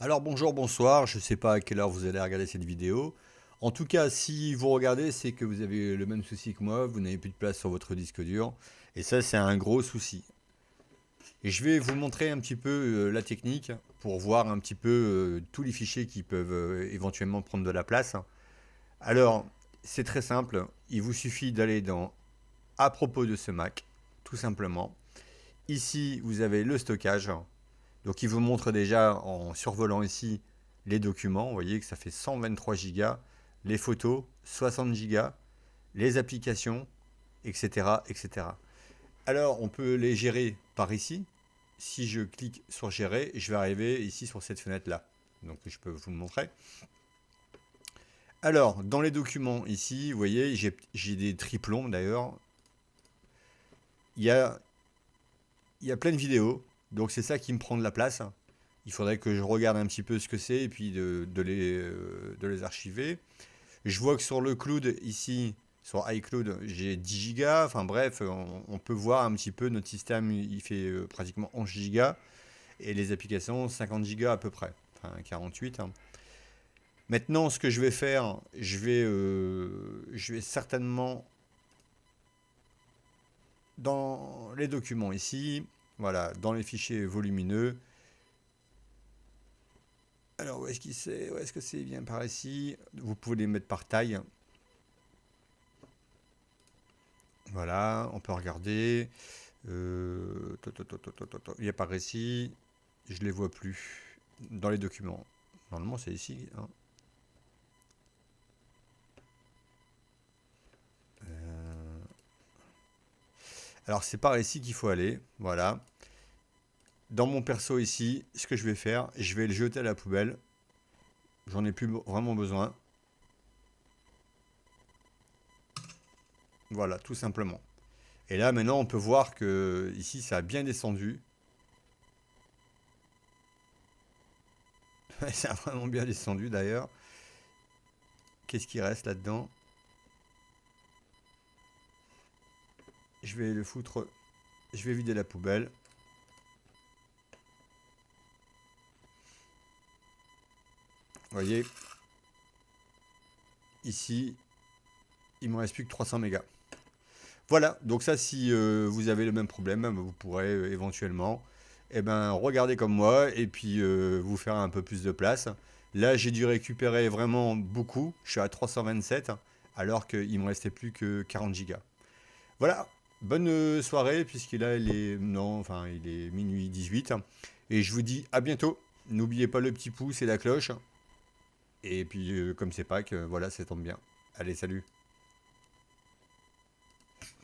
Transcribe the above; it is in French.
Alors bonjour, bonsoir, je ne sais pas à quelle heure vous allez regarder cette vidéo. En tout cas, si vous regardez, c'est que vous avez le même souci que moi, vous n'avez plus de place sur votre disque dur. Et ça, c'est un gros souci. Et je vais vous montrer un petit peu la technique pour voir un petit peu tous les fichiers qui peuvent éventuellement prendre de la place. Alors, c'est très simple, il vous suffit d'aller dans à propos de ce Mac, tout simplement. Ici, vous avez le stockage. Donc il vous montre déjà en survolant ici les documents. Vous voyez que ça fait 123 gigas, les photos 60 gigas, les applications, etc., etc. Alors on peut les gérer par ici. Si je clique sur gérer, je vais arriver ici sur cette fenêtre là. Donc je peux vous le montrer. Alors dans les documents ici, vous voyez, j'ai des triplons d'ailleurs. Il y a, il y a plein de vidéos. Donc c'est ça qui me prend de la place. Il faudrait que je regarde un petit peu ce que c'est et puis de les archiver. Je vois que sur le cloud, ici, sur iCloud, j'ai 10 gigas. Enfin bref, on peut voir un petit peu notre système, il fait pratiquement 11 gigas et les applications 50 gigas à peu près. Enfin 48, hein. Maintenant, ce que je vais faire, je vais certainement dans les documents ici, voilà, dans les fichiers volumineux. Alors, où est-ce que c'est bien par ici? Vous pouvez les mettre par taille. Voilà, on peut regarder. Il y a par ici. Je les vois plus dans les documents. Normalement, c'est ici, hein. Euh, Alors, c'est par ici qu'il faut aller. Voilà. Dans mon perso ici, ce que je vais faire, je vais le jeter à la poubelle. J'en ai plus vraiment besoin. Voilà, tout simplement. Et là, maintenant, on peut voir que ici, ça a bien descendu. Ça a vraiment bien descendu d'ailleurs. Qu'est-ce qui reste là-dedans? Je vais le foutre. Je vais vider la poubelle. Vous voyez, ici, il me reste plus que 300 mégas. Voilà, donc ça, si vous avez le même problème, vous pourrez éventuellement regarder comme moi et puis vous faire un peu plus de place. Là, j'ai dû récupérer vraiment beaucoup. Je suis à 327 alors qu'il me restait plus que 40 gigas. Voilà, bonne soirée puisqu'il a il est non, enfin il est minuit 18 et je vous dis à bientôt. N'oubliez pas le petit pouce et la cloche. Et puis comme c'est Pâques, voilà, ça tombe bien. Allez, salut.